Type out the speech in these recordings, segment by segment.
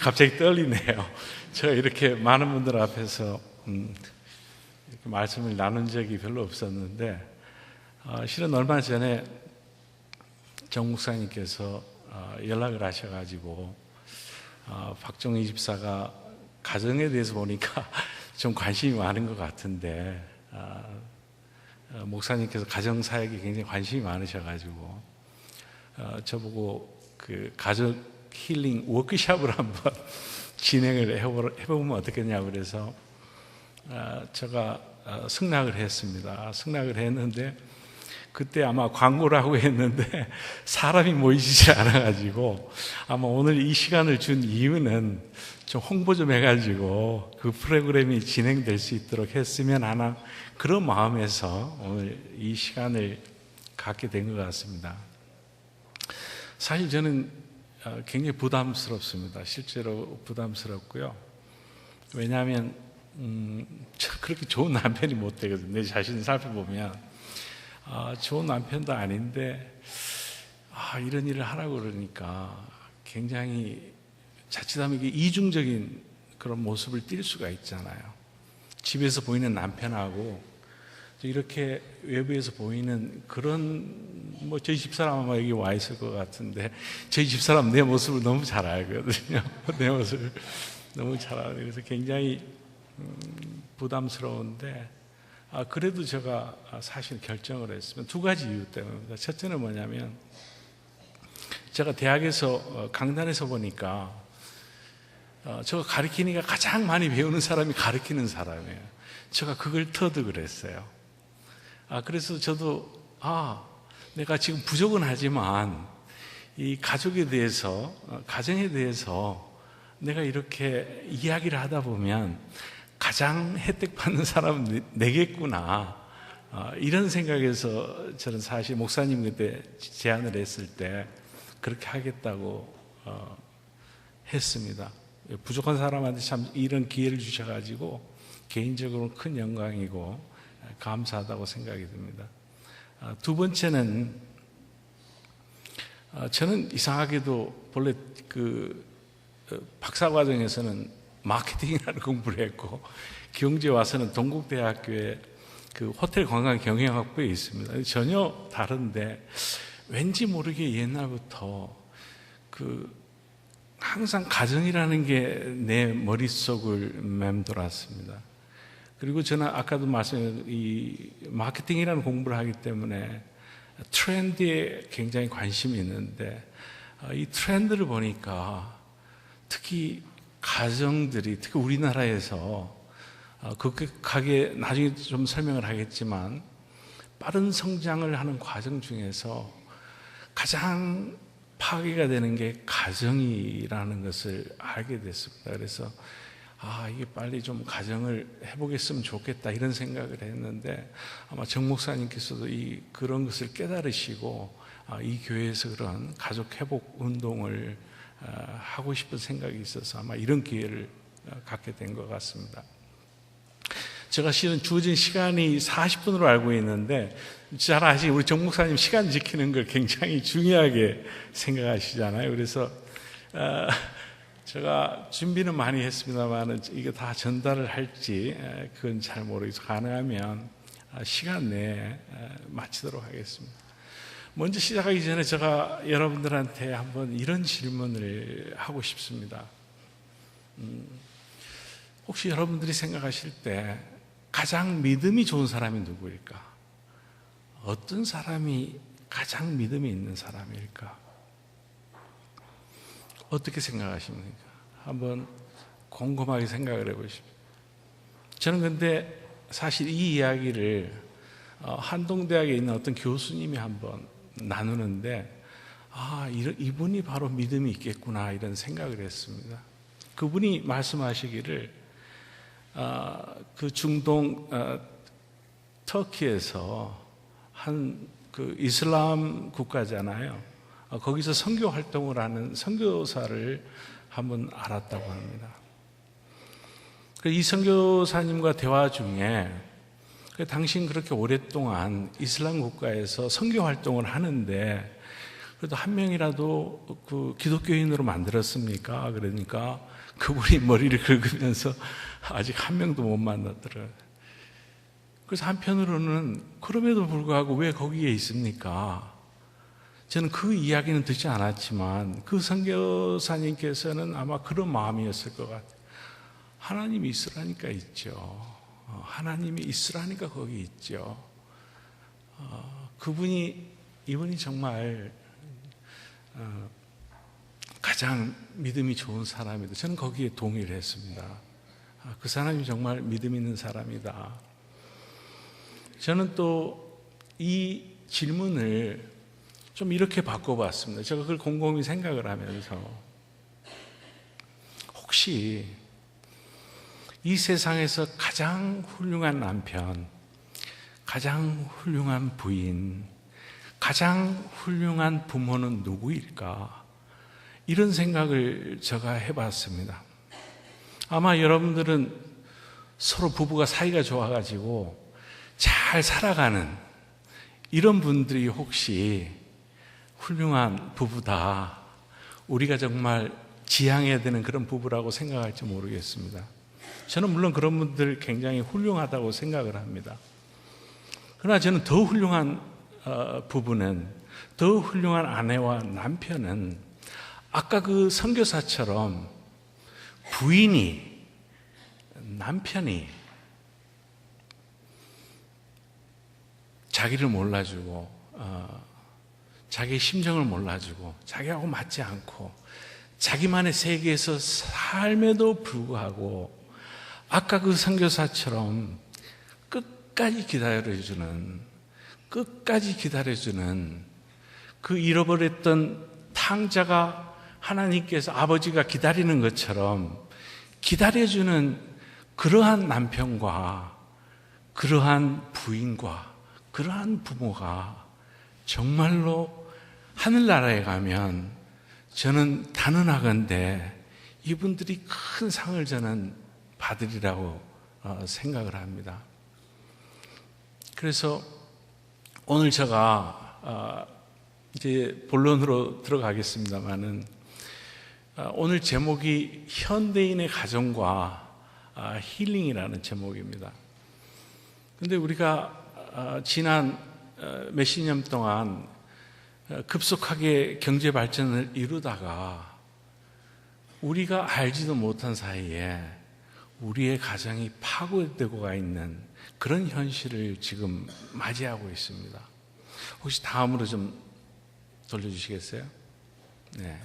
갑자기 떨리네요. 제가 이렇게 많은 분들 앞에서 이렇게 말씀을 나눈 적이 별로 없었는데, 실은 얼마 전에 정 목사님께서 연락을 하셔가지고 박정희 집사가 가정에 대해서 보니까 좀 관심이 많은 것 같은데, 목사님께서 가정 사역에 굉장히 관심이 많으셔가지고 저보고 그 가족 힐링 워크숍을 한번 진행을 해보면 어떻겠냐고 그래서 제가 승낙을 했습니다. 승낙을 했는데 그때 아마 광고라고 했는데 사람이 모이지 않아가지고 아마 오늘 이 시간을 준 이유는 좀 홍보 좀 해가지고 그 프로그램이 진행될 수 있도록 했으면 하나 그런 마음에서 오늘 이 시간을 갖게 된 것 같습니다. 사실 저는 굉장히 부담스럽습니다. 실제로 부담스럽고요. 왜냐하면 그렇게 좋은 남편이 못 되거든요. 내 자신을 살펴보면 좋은 남편도 아닌데 이런 일을 하라고 그러니까 굉장히 자칫하면 이게 이중적인 그런 모습을 띌 수가 있잖아요. 집에서 보이는 남편하고 이렇게 외부에서 보이는 그런 저희 집사람 아마 여기 와 있을 것 같은데 저희 집사람 내 모습을 너무 잘 알거든요. 내 모습을 너무 잘 알아요. 그래서 굉장히 부담스러운데 그래도 제가 사실 결정을 했으면 두 가지 이유 때문입니다. 첫째는 뭐냐면 제가 대학에서 강단에서 보니까 제가 가르치니까 가장 많이 배우는 사람이 가르치는 사람이에요. 제가 그걸 터득을 했어요. 그래서 저도 내가 지금 부족은 하지만 이 가족에 대해서 가정에 대해서 내가 이렇게 이야기를 하다 보면 가장 혜택 받는 사람은 내겠구나 이런 생각에서 저는 사실 목사님 그때 제안을 했을 때 그렇게 하겠다고 했습니다. 부족한 사람한테 참 이런 기회를 주셔가지고 개인적으로 큰 영광이고 감사하다고 생각이 듭니다. 두 번째는 저는 이상하게도 본래 그 박사과정에서는 마케팅이라는 공부를 했고 경주에 와서는 동국대학교에 그 호텔 관광 경영학부에 있습니다. 전혀 다른데 왠지 모르게 옛날부터 항상 가정이라는 게 내 머릿속을 맴돌았습니다. 그리고 저는 아까도 말씀드린 이 마케팅이라는 공부를 하기 때문에 트렌드에 굉장히 관심이 있는데 이 트렌드를 보니까 특히 가정들이 특히 우리나라에서 급격하게 나중에 좀 설명을 하겠지만 빠른 성장을 하는 과정 중에서 가장 파괴가 되는 게 가정이라는 것을 알게 됐습니다. 그래서 이게 빨리 좀 가정을 해보겠으면 좋겠다 이런 생각을 했는데 아마 정 목사님께서도 그런 것을 깨달으시고 이 교회에서 그런 가족 회복 운동을 하고 싶은 생각이 있어서 아마 이런 기회를 갖게 된 것 같습니다. 제가 실은 주어진 시간이 40분으로 알고 있는데 잘 아시죠? 우리 정 목사님 시간 지키는 걸 굉장히 중요하게 생각하시잖아요. 그래서 제가 준비는 많이 했습니다만 이게 다 전달을 할지 그건 잘 모르겠어요. 가능하면 시간 내에 마치도록 하겠습니다. 먼저 시작하기 전에 제가 여러분들한테 한번 이런 질문을 하고 싶습니다. 혹시 여러분들이 생각하실 때 가장 믿음이 좋은 사람이 누구일까? 어떤 사람이 가장 믿음이 있는 사람일까? 어떻게 생각하십니까? 한번 곰곰하게 생각을 해보십시오. 저는 근데 사실 이 이야기를 한동대학에 있는 어떤 교수님이 한번 나누는데 이분이 바로 믿음이 있겠구나 이런 생각을 했습니다. 그분이 말씀하시기를 그 중동 터키에서 한 그 이슬람 국가잖아요. 거기서 선교 활동을 하는 선교사를 한번 알았다고 합니다. 이 선교사님과 대화 중에 당신 그렇게 오랫동안 이슬람 국가에서 선교 활동을 하는데 그래도 한 명이라도 그 기독교인으로 만들었습니까? 그러니까 그분이 머리를 긁으면서 아직 한 명도 못 만났더라. 그래서 한편으로는 그럼에도 불구하고 왜 거기에 있습니까? 저는 그 이야기는 듣지 않았지만 그 선교사님께서는 아마 그런 마음이었을 것 같아요. 하나님이 있으라니까 있죠. 하나님이 있으라니까 거기 있죠. 이분이 정말 가장 믿음이 좋은 사람이다. 저는 거기에 동의를 했습니다. 그 사람이 정말 믿음 있는 사람이다. 저는 또 이 질문을 좀 이렇게 바꿔봤습니다. 제가 그걸 곰곰이 생각을 하면서 혹시 이 세상에서 가장 훌륭한 남편, 가장 훌륭한 부인, 가장 훌륭한 부모는 누구일까? 이런 생각을 제가 해봤습니다. 아마 여러분들은 서로 부부가 사이가 좋아가지고 잘 살아가는 이런 분들이 혹시 훌륭한 부부다, 우리가 정말 지향해야 되는 그런 부부라고 생각할지 모르겠습니다. 저는 물론 그런 분들 굉장히 훌륭하다고 생각을 합니다. 그러나 저는 더 훌륭한 부부는, 더 훌륭한 아내와 남편은 아까 그 선교사처럼 부인이, 남편이 자기를 몰라주고 자기의 심정을 몰라주고 자기하고 맞지 않고 자기만의 세계에서 삶에도 불구하고 아까 그 선교사처럼 끝까지 기다려주는 그 잃어버렸던 탕자가 하나님께서, 아버지가 기다리는 것처럼 기다려주는 그러한 남편과 그러한 부인과 그러한 부모가 정말로 하늘나라에 가면 저는 단언하건대 이분들이 큰 상을 저는 받으리라고 생각을 합니다. 그래서 오늘 제가 이제 본론으로 들어가겠습니다만은 오늘 제목이 현대인의 가정과 힐링이라는 제목입니다. 그런데 우리가 지난 몇십 년 동안 급속하게 경제 발전을 이루다가 우리가 알지도 못한 사이에 우리의 가정이 파괴되고 가 있는 그런 현실을 지금 맞이하고 있습니다. 혹시 다음으로 좀 돌려주시겠어요? 네.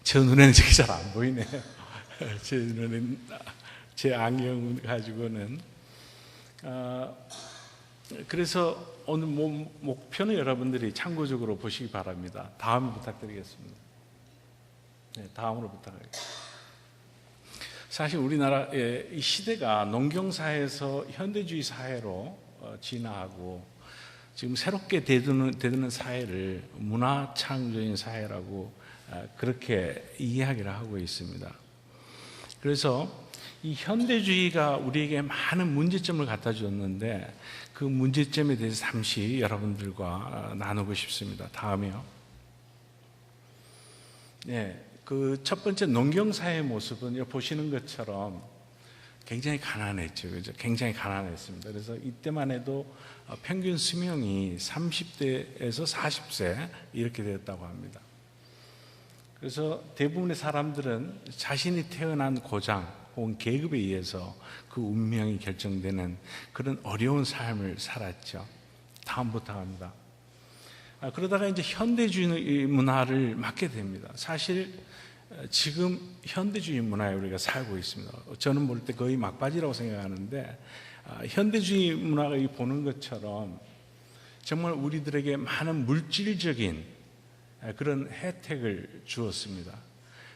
제 눈에는 저게 잘 안 보이네요. 제 눈에는, 제 안경 가지고는. 그래서 오늘 목표는 여러분들이 참고적으로 보시기 바랍니다. 다음 부탁드리겠습니다. 네, 다음으로 부탁드립니다. 사실 우리나라의 이 시대가 농경사회에서 현대주의 사회로 진화하고 지금 새롭게 되드는 사회를 문화창조적인 사회라고 그렇게 이야기를 하고 있습니다. 그래서 이 현대주의가 우리에게 많은 문제점을 갖다 줬는데 그 문제점에 대해서 잠시 여러분들과 나누고 싶습니다. 다음이요. 네, 그 첫 번째 농경사회의 모습은 보시는 것처럼 굉장히 가난했죠. 그죠? 굉장히 가난했습니다. 그래서 이때만 해도 평균 수명이 30대에서 40세 이렇게 되었다고 합니다. 그래서 대부분의 사람들은 자신이 태어난 고장 혹은 계급에 의해서 그 운명이 결정되는 그런 어려운 삶을 살았죠. 다음 부탁합니다. 그러다가 이제 현대주의 문화를 맡게 됩니다. 사실 지금 현대주의 문화에 우리가 살고 있습니다. 저는 볼 때 거의 막바지라고 생각하는데 현대주의 문화가 보는 것처럼 정말 우리들에게 많은 물질적인 그런 혜택을 주었습니다.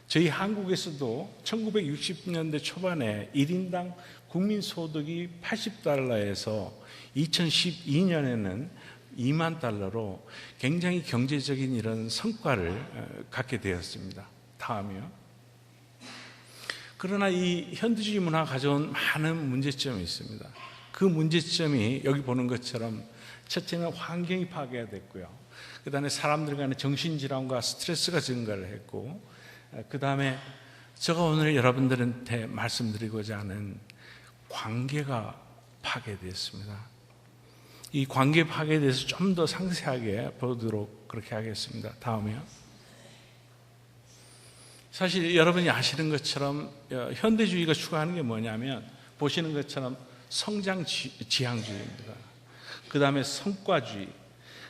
저희 한국에서도 1960년대 초반에 1인당 국민소득이 $80에서 2012년에는 $2만 굉장히 경제적인 이런 성과를 갖게 되었습니다. 다음이요. 그러나 이 현대주의 문화가 가져온 많은 문제점이 있습니다. 그 문제점이 여기 보는 것처럼 첫째는 환경이 파괴가 됐고요. 그 다음에 사람들 간의 정신질환과 스트레스가 증가를 했고, 그 다음에 제가 오늘 여러분들한테 말씀드리고자 하는 관계가 파괴됐습니다. 이 관계 파괴에 대해서 좀 더 상세하게 보도록 그렇게 하겠습니다. 다음이요. 사실 여러분이 아시는 것처럼 현대주의가 추구하는 게 뭐냐면, 보시는 것처럼 성장 지향주의입니다. 그 다음에 성과주의,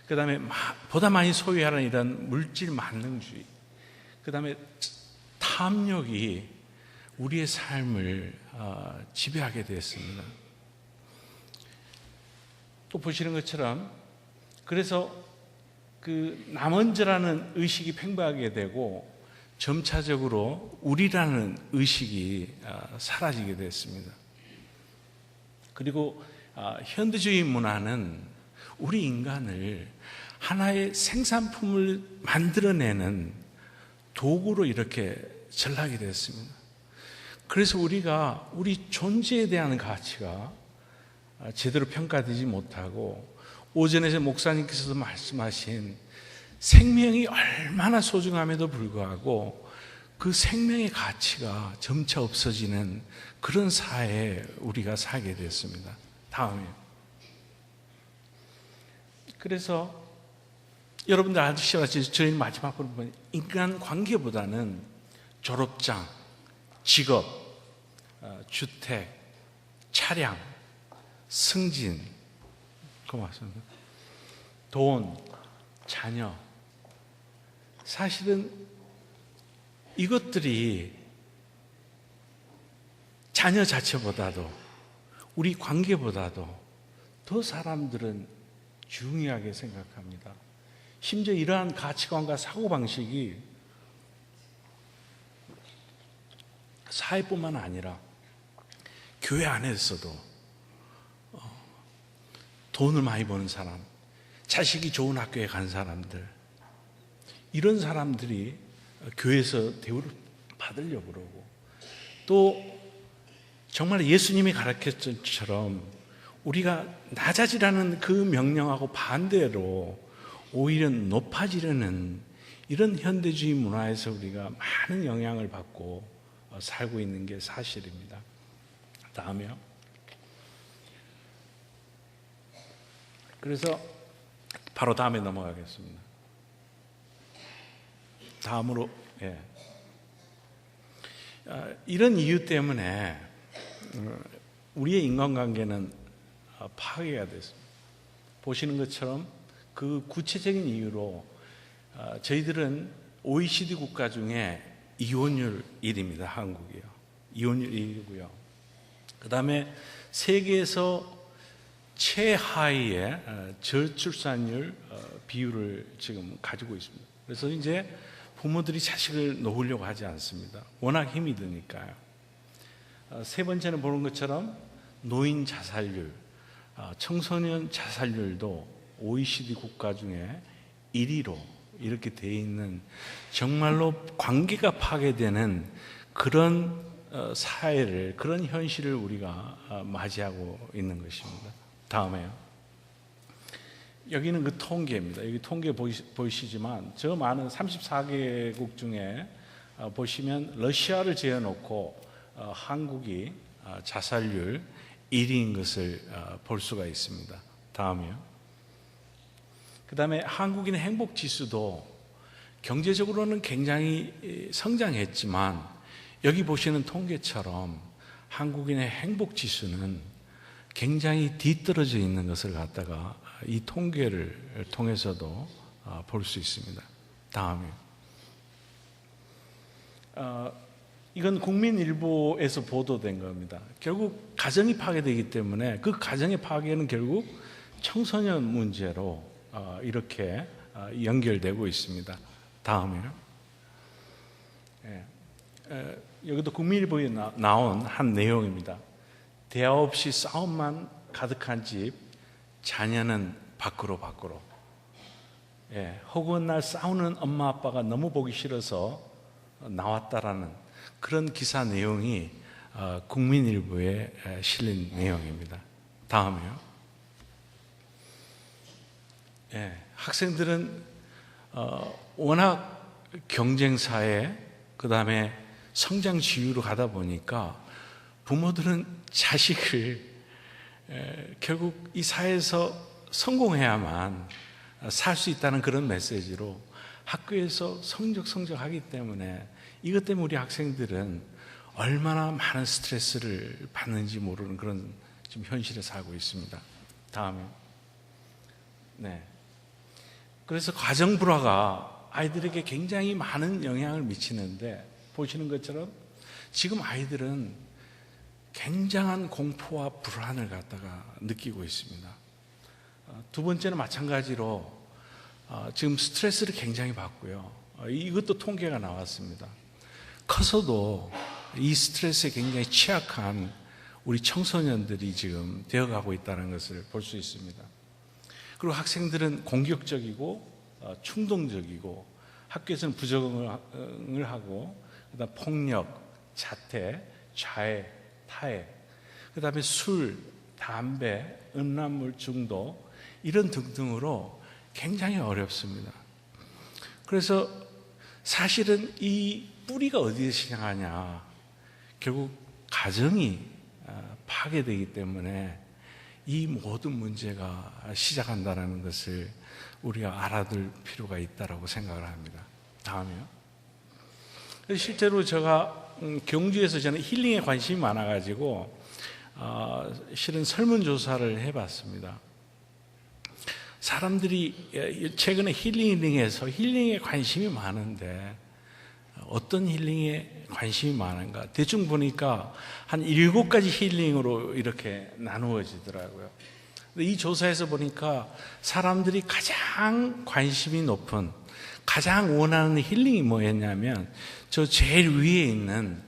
그 다음에 보다 많이 소유하는 이런 물질 만능주의, 그 다음에 탐욕이 우리의 삶을 지배하게 되었습니다. 또 보시는 것처럼, 그래서 그 남언저라는 의식이 팽배하게 되고 점차적으로 우리라는 의식이 사라지게 됐습니다. 그리고 현대주의 문화는 우리 인간을 하나의 생산품을 만들어내는 도구로 이렇게 전락이 됐습니다. 그래서 우리가 우리 존재에 대한 가치가 제대로 평가되지 못하고, 오전에 목사님께서도 말씀하신 생명이 얼마나 소중함에도 불구하고 그 생명의 가치가 점차 없어지는 그런 사회에 우리가 살게 됐습니다. 다음이요. 그래서 여러분들 아시다시피 저희 마지막으로 보면 인간 관계보다는 졸업장, 직업, 주택, 차량, 승진, 고맙습니다. 돈, 자녀, 사실은 이것들이 자녀 자체보다도 우리 관계보다도 더 사람들은 중요하게 생각합니다. 심지어 이러한 가치관과 사고방식이 사회뿐만 아니라 교회 안에서도 돈을 많이 버는 사람, 자식이 좋은 학교에 간 사람들, 이런 사람들이 교회에서 대우를 받으려고 그러고, 또 정말 예수님이 가르쳤던 것처럼 우리가 낮아지라는 그 명령하고 반대로 오히려 높아지려는 이런 현대주의 문화에서 우리가 많은 영향을 받고 살고 있는 게 사실입니다. 다음이요. 그래서 바로 다음에 넘어가겠습니다. 다음으로, 이런 이유 때문에 우리의 인간관계는 파괴가 됐습니다. 보시는 것처럼 그 구체적인 이유로 저희들은 OECD 국가 중에 이혼율 1위입니다. 한국이요. 이혼율 1위고요. 그 다음에 세계에서 최하위의 저출산율 비율을 지금 가지고 있습니다. 그래서 이제 부모들이 자식을 놓으려고 하지 않습니다. 워낙 힘이 드니까요. 세 번째는 보는 것처럼 노인 자살률, 청소년 자살률도 OECD 국가 중에 1위로 이렇게 되어 있는, 정말로 관계가 파괴되는 그런 사회를, 그런 현실을 우리가 맞이하고 있는 것입니다. 다음에요. 여기는 그 통계입니다. 여기 통계 보이시지만 저 많은 34개국 중에 보시면 러시아를 제어놓고 한국이 자살률 1위인 것을 볼 수가 있습니다. 다음이요. 그 다음에 한국인의 행복지수도 경제적으로는 굉장히 성장했지만, 여기 보시는 통계처럼 한국인의 행복지수는 굉장히 뒤떨어져 있는 것을 갖다가 이 통계를 통해서도 볼 수 있습니다. 다음이요. 이건 국민일보에서 보도된 겁니다. 결국 가정이 파괴되기 때문에 그 가정의 파괴는 결국 청소년 문제로 이렇게 연결되고 있습니다. 다음이요. 여기도 국민일보에 나온 한 내용입니다. 대화 없이 싸움만 가득한 집, 자녀는 밖으로. 허구한 싸우는 엄마 아빠가 너무 보기 싫어서 나왔다라는 그런 기사 내용이 국민일보에 실린 내용입니다. 다음이요. 학생들은 워낙 경쟁사회, 그 다음에 성장 지유로 가다 보니까 부모들은 자식을 결국 이 사회에서 성공해야만 살 수 있다는 그런 메시지로 학교에서 성적하기 때문에 이것 때문에 우리 학생들은 얼마나 많은 스트레스를 받는지 모르는 그런 지금 현실에 살고 있습니다. 다음에. 네. 그래서 가정 불화가 아이들에게 굉장히 많은 영향을 미치는데 보시는 것처럼 지금 아이들은 굉장한 공포와 불안을 갖다가 느끼고 있습니다. 두 번째는 마찬가지로 지금 스트레스를 굉장히 받고요. 이것도 통계가 나왔습니다. 커서도 이 스트레스에 굉장히 취약한 우리 청소년들이 지금 되어가고 있다는 것을 볼 수 있습니다. 그리고 학생들은 공격적이고 충동적이고 학교에서는 부적응을 하고 그다음 폭력, 자퇴, 자해, 타해, 그다음에 술, 담배, 음란물 중독 이런 등등으로 굉장히 어렵습니다. 그래서 사실은 이 뿌리가 어디에 시작하냐? 결국 가정이 파괴되기 때문에 이 모든 문제가 시작한다는 것을 우리가 알아둘 필요가 있다고 생각을 합니다. 다음이요. 실제로 제가 경주에서 저는 힐링에 관심이 많아가지고 실은 설문조사를 해봤습니다. 사람들이 최근에 힐링에서 힐링에 관심이 많은데 어떤 힐링에 관심이 많은가? 대충 보니까 한 7가지 힐링으로 이렇게 나누어지더라고요. 이 조사에서 보니까 사람들이 가장 관심이 높은, 가장 원하는 힐링이 뭐였냐면 저 제일 위에 있는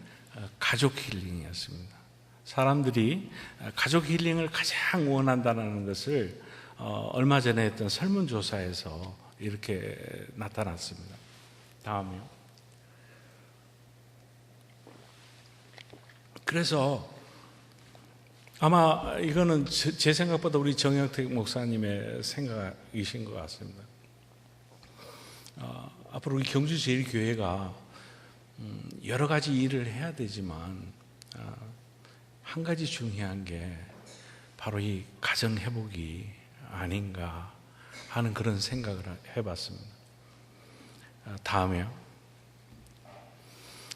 가족 힐링이었습니다. 사람들이 가족 힐링을 가장 원한다는 것을 얼마 전에 했던 설문조사에서 이렇게 나타났습니다. 다음이요. 그래서 아마 이거는 제 생각보다 우리 정영택 목사님의 생각이신 것 같습니다. 앞으로 우리 경주제일교회가 여러 가지 일을 해야 되지만 한 가지 중요한 게 바로 이 가정 회복이 아닌가 하는 그런 생각을 해봤습니다. 다음에요.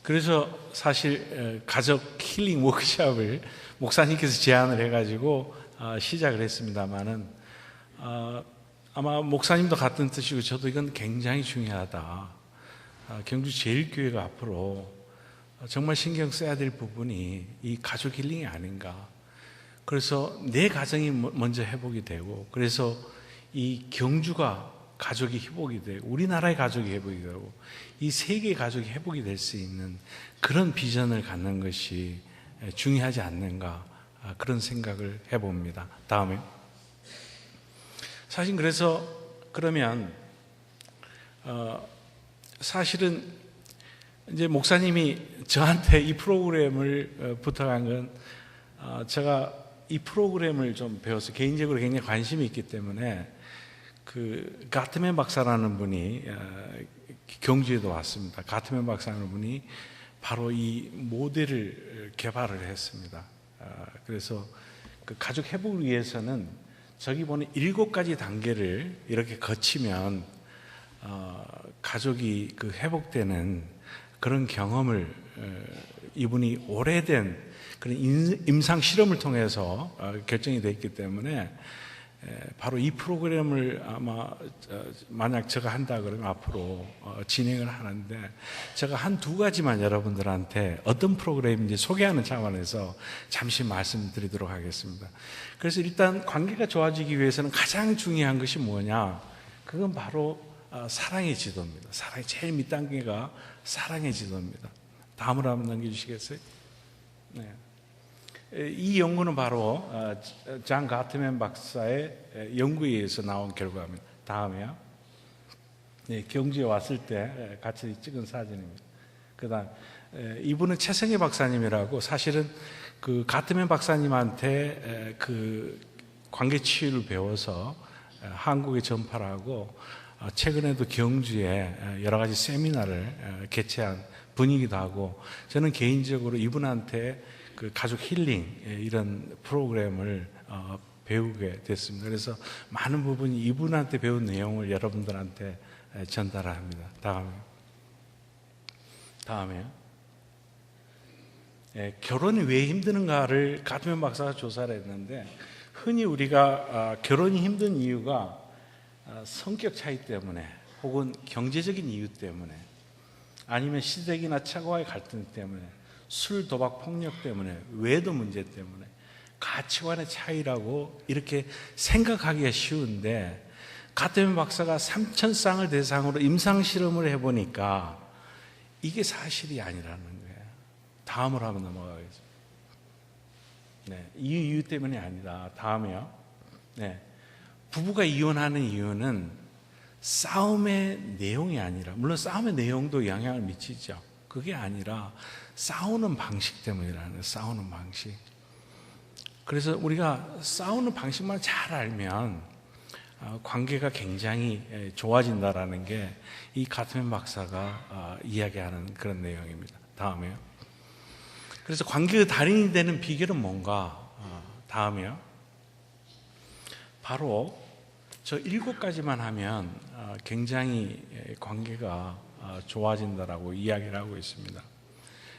그래서 사실 가족 힐링 워크숍을 목사님께서 제안을 해가지고 시작을 했습니다만은 아마 목사님도 같은 뜻이고 저도 이건 굉장히 중요하다. 경주제일교회가 앞으로 정말 신경 써야 될 부분이 이 가족 힐링이 아닌가. 그래서 내 가정이 먼저 회복이 되고, 그래서 이 경주가 가족이 회복이 되고, 우리나라의 가족이 회복이 되고, 이 세계의 가족이 회복이 될 수 있는 그런 비전을 갖는 것이 중요하지 않는가, 그런 생각을 해봅니다. 다음에. 사실 그래서 그러면 사실은 이제 목사님이 저한테 이 프로그램을 부탁한 건 제가 이 프로그램을 좀 배워서 개인적으로 굉장히 관심이 있기 때문에 그 가트맨 박사라는 분이 경주에도 왔습니다. 가트맨 박사라는 분이 바로 이 모델을 개발을 했습니다. 그래서 그 가족 회복을 위해서는 저기 보는 7가지 단계를 이렇게 거치면 가족이 그 회복되는 그런 경험을 이분이 오래된 그런 임상 실험을 통해서 결정이 됐기 때문에 바로 이 프로그램을 아마 만약 제가 한다 그러면 앞으로 진행을 하는데 제가 한 2가지만 여러분들한테 어떤 프로그램인지 소개하는 차원에서 잠시 말씀드리도록 하겠습니다. 그래서 일단 관계가 좋아지기 위해서는 가장 중요한 것이 뭐냐? 그건 바로 사랑의 지도입니다. 사랑의 제일 밑단계가 사랑의 지도입니다. 다음으로 한번 넘겨주시겠어요? 네. 이 연구는 바로 잔 가트맨 박사의 연구에 의해서 나온 결과입니다. 다음에요. 네, 경주에 왔을 때 같이 찍은 사진입니다. 그 다음 이분은 최성희 박사님이라고 사실은 그 가트맨 박사님한테 그 관계치유를 배워서 한국에 전파를 하고 최근에도 경주에 여러 가지 세미나를 개최한 분이기도 하고, 저는 개인적으로 이분한테 그 가족 힐링 이런 프로그램을 배우게 됐습니다. 그래서 많은 부분이 이분한테 배운 내용을 여러분들한테 전달합니다. 다음에요. 결혼이 왜 힘드는가를 가트맨 박사가 조사를 했는데, 흔히 우리가 결혼이 힘든 이유가 성격 차이 때문에, 혹은 경제적인 이유 때문에, 아니면 시댁이나 처가와의 갈등 때문에, 술, 도박, 폭력 때문에, 외도 문제 때문에, 가치관의 차이라고 이렇게 생각하기가 쉬운데, 가트맨 박사가 3,000쌍을 대상으로 임상실험을 해보니까 이게 사실이 아니라는 거예요. 다음으로 한번 넘어가겠습니다. 네, 이 이유 때문이 아니다. 다음이요. 네, 부부가 이혼하는 이유는 싸움의 내용이 아니라, 물론 싸움의 내용도 영향을 미치죠. 그게 아니라 싸우는 방식 때문이라는 거예요. 싸우는 방식. 그래서 우리가 싸우는 방식만 잘 알면 관계가 굉장히 좋아진다라는 게 이 가트맨 박사가 이야기하는 그런 내용입니다. 다음에요. 그래서 관계의 달인이 되는 비결은 뭔가? 다음이요. 바로 저 7가지만 하면 굉장히 관계가 좋아진다라고 이야기를 하고 있습니다.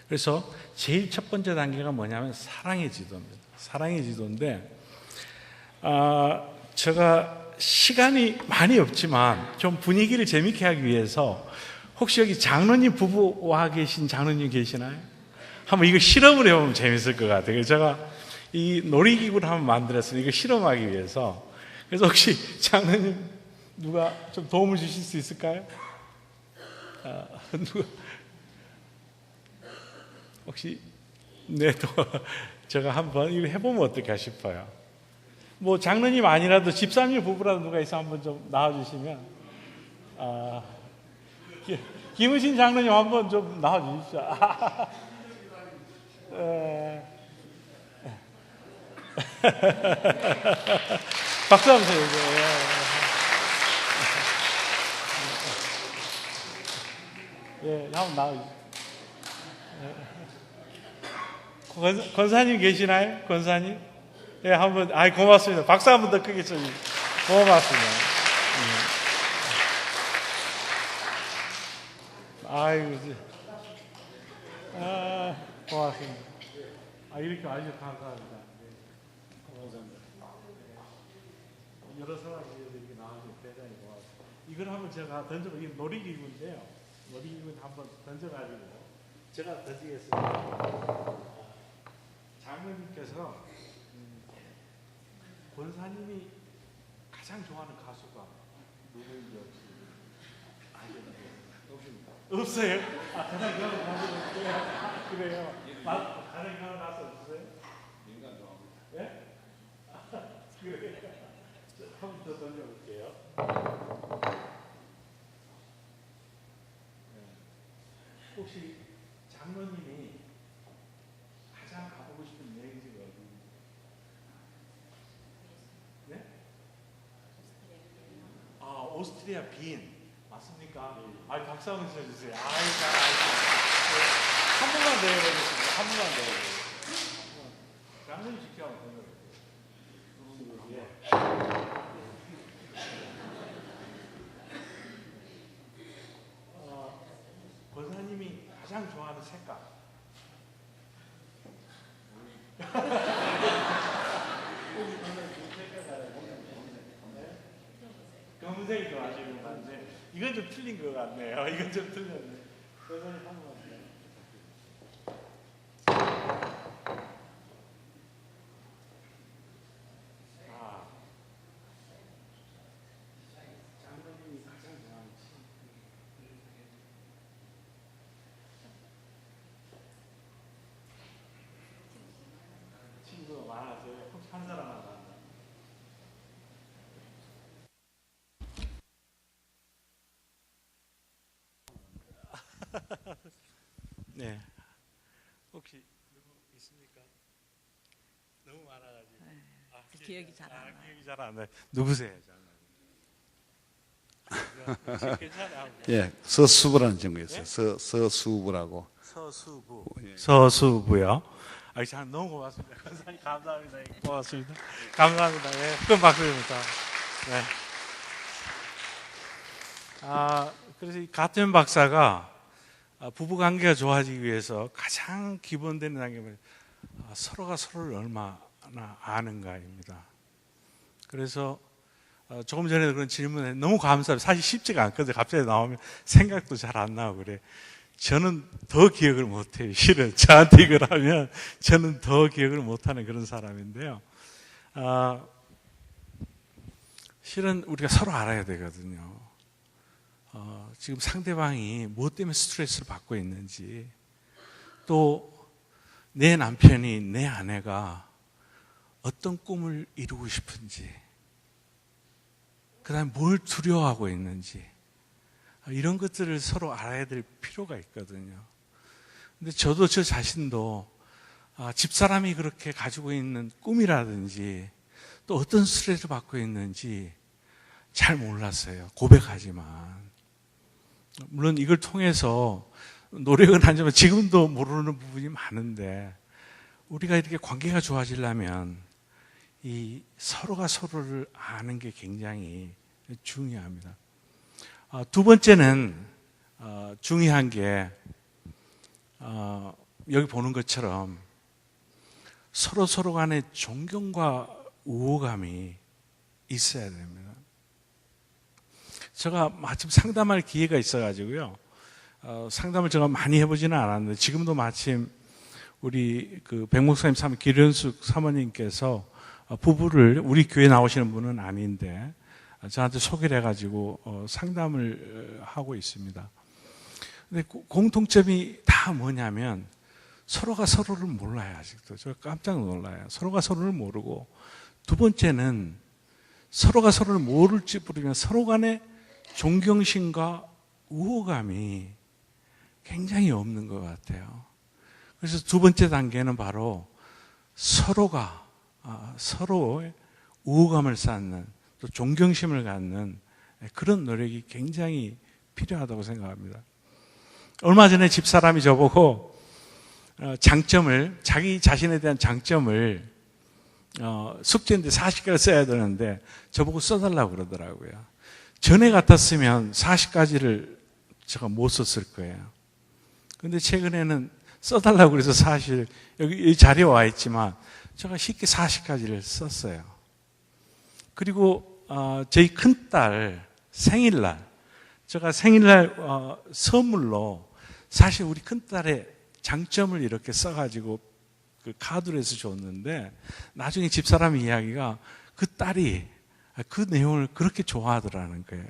그래서 제일 첫 번째 단계가 뭐냐면 사랑의 지도입니다. 사랑의 지도인데, 제가 시간이 많이 없지만 좀 분위기를 재밌게 하기 위해서, 혹시 여기 장로님 부부 와 계신 장로님 계시나요? 한번 이거 실험을 해보면 재밌을 것 같아요. 제가 이 놀이기구를 한번 만들었어요. 이거 실험하기 위해서. 그래서 혹시 장로님 누가 좀 도움을 주실 수 있을까요? 누가 혹시 제가 한번 이거 해보면 어떨까 싶어요. 뭐 장로님 아니라도 집사님 부부라도 누가 있어 한번 좀 나와주시면. 김우신 장로님 한번 좀 나와주십시오. 박수 한번 쳐주세요. 예, 한번 나와주세요. 권사님 계시나요? 권사님? 예, 한번, 고맙습니다. 박수 한번 더 크게 쳐주세요. 고맙습니다. 아이고, 고맙습니다. 이렇게 아주 감사합니다. 감사합니다. 여러 사람이 이렇게 나와주셔서 대단히 고맙습니다. 이걸 한번 제가 이게 놀이기구인데요. 놀이기구는 한번 던져가지고 제가 던지겠습니다. 장로님께서 권사님이 가장 좋아하는 가수가 누구인지 혹시 아시나요? 없어요? 가장 좋아하는 가수가 그래요? 가장 좋아하는 가수 없으세요? 민간 좋아합니다. 예? 그래요? 한 번 더 던져볼게요. 혹시 장로님이 가장 가보고 싶은 여행지가 어디인지? 네? 오스트리아 빈 맞습니까? 박수 한번 쳐주세요. 한 번만 더 해보겠습니다. 한 번만 더 해보겠습니다. 장로님 직접 한번 던져볼게요. 권사님이 가장 좋아하는 색깔. 검은색이 좋아하시는 것 같네. 이건 좀 틀린 것 같네요. 이건 좀 틀렸네. 권사님 한 번만. 장로님이 가장 좋아하는 친구가 많아서 혹시 한 사람 하나. 네. 혹시 누구 있습니까? 너무 많아가지고. 기억이 잘 안 나요. 기억이 잘 안 나요. 누구세요, 장로님? 괜찮아요. 예, 서수부라는 친구가 있어요. 서수부라고. 서수부. 예. 서수부요. 참 너무 고맙습니다. 선생님 감사합니다. 고맙습니다. 감사합니다. 네, 큰 박수입니다. 네. 그래서 이 가트맨 박사가 부부 관계가 좋아지기 위해서 가장 기본되는 단계는 서로가 서로를 얼마나 아는가입니다. 그래서 조금 전에도 그런 질문에 너무 감사해요. 사실 쉽지가 않거든요. 갑자기 나오면 생각도 잘 안 나고 그래. 저는 더 기억을 못해요. 실은 저한테 이걸 하면 저는 더 기억을 못하는 그런 사람인데요. 실은 우리가 서로 알아야 되거든요. 지금 상대방이 무엇 때문에 스트레스를 받고 있는지, 또 내 남편이, 내 아내가 어떤 꿈을 이루고 싶은지, 그 다음에 뭘 두려워하고 있는지, 이런 것들을 서로 알아야 될 필요가 있거든요. 근데 저도 저 자신도 집사람이 그렇게 가지고 있는 꿈이라든지 또 어떤 스트레스를 받고 있는지 잘 몰랐어요. 고백하지만. 물론 이걸 통해서 노력은 하지만 지금도 모르는 부분이 많은데, 우리가 이렇게 관계가 좋아지려면 이 서로가 서로를 아는 게 굉장히 중요합니다. 두 번째는 중요한 게 여기 보는 것처럼 서로 간에 존경과 우호감이 있어야 됩니다. 제가 마침 상담할 기회가 있어가지고요. 상담을 제가 많이 해보지는 않았는데, 지금도 마침 우리 그 백목사님 사모 기련숙 사모님께서 부부를, 우리 교회 나오시는 분은 아닌데 저한테 소개를 해가지고 상담을 하고 있습니다. 근데 공통점이 다 뭐냐면 서로가 서로를 몰라요. 아직도 저 깜짝 놀라요. 서로가 서로를 모르고, 두 번째는 서로가 서로를 모를지 모르면 서로 간에 존경심과 우호감이 굉장히 없는 것 같아요. 그래서 두 번째 단계는 바로 서로가 서로의 우호감을 쌓는, 또 존경심을 갖는 그런 노력이 굉장히 필요하다고 생각합니다. 얼마 전에 집사람이 저보고 자기 자신에 대한 장점을 숙제인데 40가지 써야 되는데 저보고 써달라고 그러더라고요. 전에 같았으면 40가지를 제가 못 썼을 거예요. 근데 최근에는 써달라고 그래서 사실 여기 이 자리에 와 있지만 제가 쉽게 40가지를 썼어요. 그리고 저희 큰딸 생일날, 제가 생일날 선물로 사실 우리 큰딸의 장점을 이렇게 써가지고 그 카드로 해서 줬는데, 나중에 집사람 이야기가 그 딸이 그 내용을 그렇게 좋아하더라는 거예요.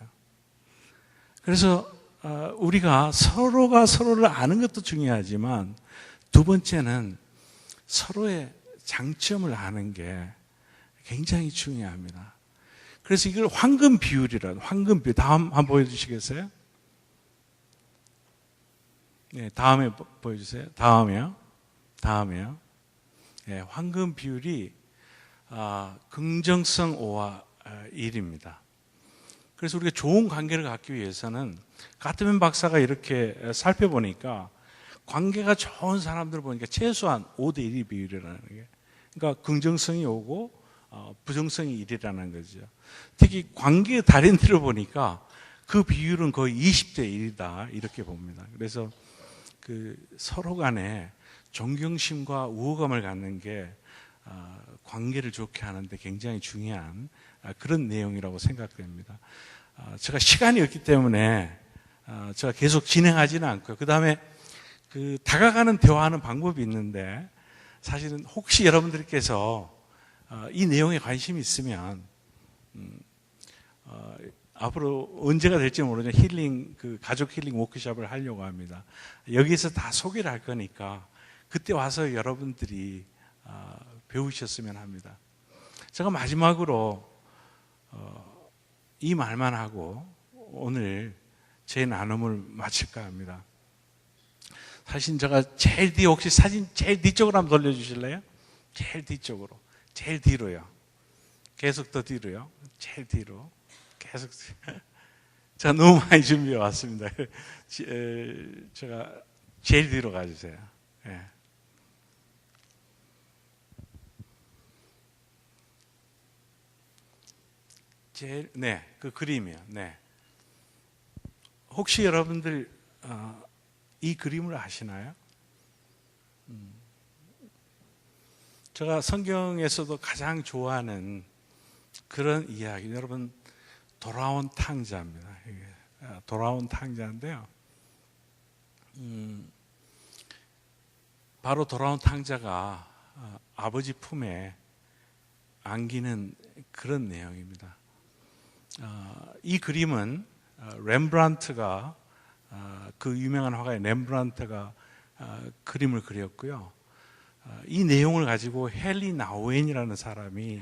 그래서 우리가 서로가 서로를 아는 것도 중요하지만 두 번째는 서로의 장점을 아는 게 굉장히 중요합니다. 그래서 이걸 황금 비율이라는, 황금 비율, 다음 한번 보여주시겠어요? 네, 다음에 보여주세요. 다음에요. 네, 황금 비율이 긍정성 5와 1입니다. 그래서 우리가 좋은 관계를 갖기 위해서는, 가트맨 박사가 이렇게 살펴보니까 관계가 좋은 사람들을 보니까 최소한 5대1이 비율이라는 게, 그러니까 긍정성이 5고 부정성이 1이라는 거죠. 특히 관계의 달인들을 보니까 그 비율은 거의 20대1이다 이렇게 봅니다. 그래서 그 서로 간에 존경심과 우호감을 갖는 게 관계를 좋게 하는데 굉장히 중요한 그런 내용이라고 생각됩니다. 제가 시간이 없기 때문에 제가 계속 진행하지는 않고요. 그 다음에 그 다가가는 대화하는 방법이 있는데, 사실은 혹시 여러분들께서 이 내용에 관심이 있으면 앞으로 언제가 될지 모르지만 힐링, 그 가족 힐링 워크숍을 하려고 합니다. 여기서 다 소개를 할 거니까 그때 와서 여러분들이 배우셨으면 합니다. 제가 마지막으로 이 말만 하고 오늘 제 나눔을 마칠까 합니다. 사실 제가 제일 뒤에, 혹시 사진 제일 뒤쪽으로 한번 돌려주실래요? 제일 뒤쪽으로, 제일 뒤로요. 계속 더 뒤로요. 제일 뒤로 계속. 제가 너무 많이 준비해 왔습니다. 제가 제일 뒤로 가주세요. 예. 그 그림이요. 네. 혹시 여러분들 이 그림을 아시나요? 제가 성경에서도 가장 좋아하는 그런 이야기, 여러분, 돌아온 탕자입니다. 돌아온 탕자인데요. 바로 돌아온 탕자가 아버지 품에 안기는 그런 내용입니다. 이 그림은 렘브란트가, 그 유명한 화가의 렘브란트가 그림을 그렸고요. 이 내용을 가지고 헨리 나우엔이라는 사람이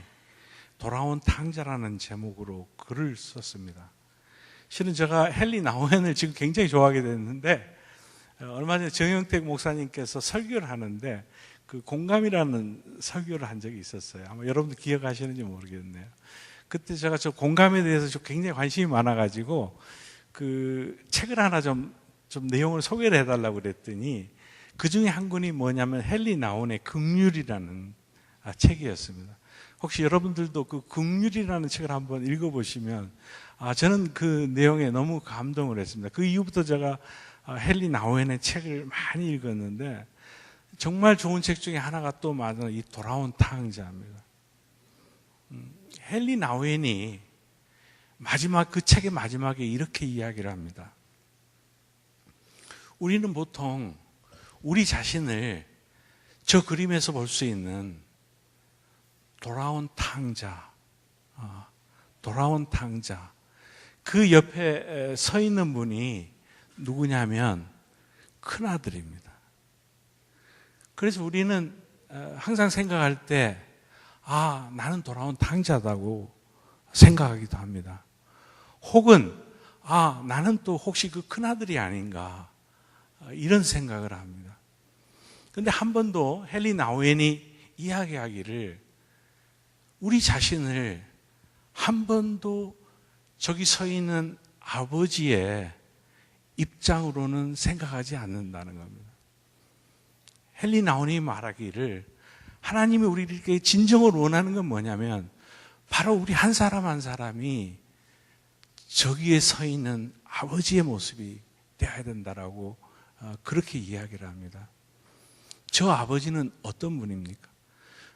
돌아온 탕자라는 제목으로 글을 썼습니다. 실은 제가 헨리 나우엔을 지금 굉장히 좋아하게 됐는데, 얼마 전에 정영택 목사님께서 설교를 하는데 그 공감이라는 설교를 한 적이 있었어요. 아마 여러분들 기억하시는지 모르겠네요. 그때 제가 저 공감에 대해서 굉장히 관심이 많아가지고 그 책을 하나 좀 내용을 소개를 해달라고 그랬더니 그 중에 한 권이 뭐냐면 헨리 나우엔의 긍휼이라는 책이었습니다. 혹시 여러분들도 그 긍휼이라는 책을 한번 읽어보시면 저는 그 내용에 너무 감동을 했습니다. 그 이후부터 제가 헨리 나우엔의 책을 많이 읽었는데 정말 좋은 책 중에 하나가 또 맞은 이 돌아온 탕자입니다. 헨리 나우엔이 그 책의 마지막에 이렇게 이야기를 합니다. 우리는 보통 우리 자신을 저 그림에서 볼 수 있는 돌아온 탕자, 돌아온 탕자, 그 옆에 서 있는 분이 누구냐면 큰아들입니다. 그래서 우리는 항상 생각할 때 나는 돌아온 탕자다고 생각하기도 합니다. 혹은 나는 또 혹시 그 큰아들이 아닌가 이런 생각을 합니다. 그런데 한 번도 헨리 나우엔이 이야기하기를 우리 자신을 한 번도 저기 서 있는 아버지의 입장으로는 생각하지 않는다는 겁니다. 헨리 나우엔이 말하기를 하나님이 우리에게 진정으로 원하는 건 뭐냐면 바로 우리 한 사람 한 사람이 저기에 서 있는 아버지의 모습이 되어야 된다라고 그렇게 이야기를 합니다. 저 아버지는 어떤 분입니까?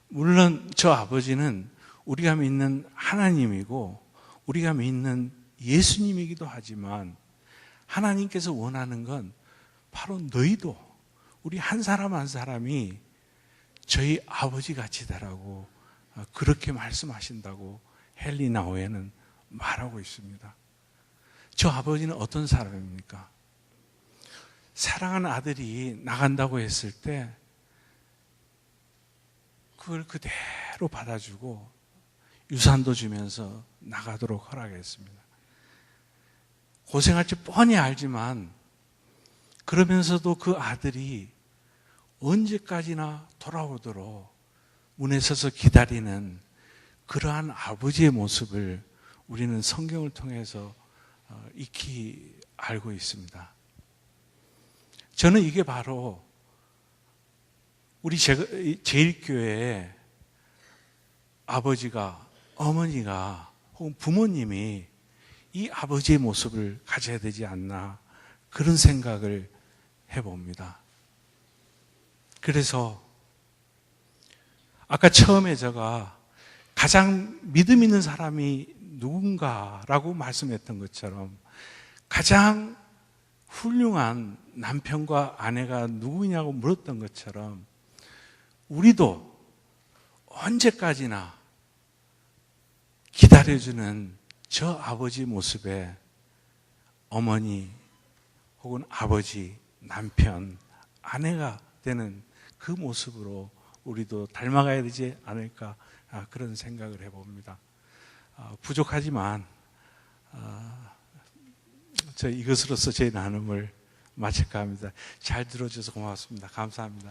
물론 저 아버지는 우리가 믿는 하나님이고 우리가 믿는 예수님이기도 하지만 하나님께서 원하는 건 바로 너희도 우리 한 사람 한 사람이 저희 아버지 같이 되라고 그렇게 말씀하신다고 헨리 나우엔은 말하고 있습니다. 저 아버지는 어떤 사람입니까? 사랑하는 아들이 나간다고 했을 때 그걸 그대로 받아주고 유산도 주면서 나가도록 허락했습니다. 고생할지 뻔히 알지만 그러면서도 그 아들이 언제까지나 돌아오도록 문에 서서 기다리는 그러한 아버지의 모습을 우리는 성경을 통해서 익히 알고 있습니다. 저는 이게 바로 우리 제일교회의 아버지가, 어머니가 혹은 부모님이 이 아버지의 모습을 가져야 되지 않나 그런 생각을 해봅니다. 그래서 아까 처음에 제가 가장 믿음 있는 사람이 누군가라고 말씀했던 것처럼 가장 훌륭한 남편과 아내가 누구냐고 물었던 것처럼 우리도 언제까지나 기다려주는 저 아버지 모습에 어머니 혹은 아버지, 남편, 아내가 되는 그 모습으로 우리도 닮아가야 되지 않을까 그런 생각을 해봅니다. 부족하지만 저 이것으로서 제 나눔을 마칠까 합니다. 잘 들어주셔서 고맙습니다. 감사합니다.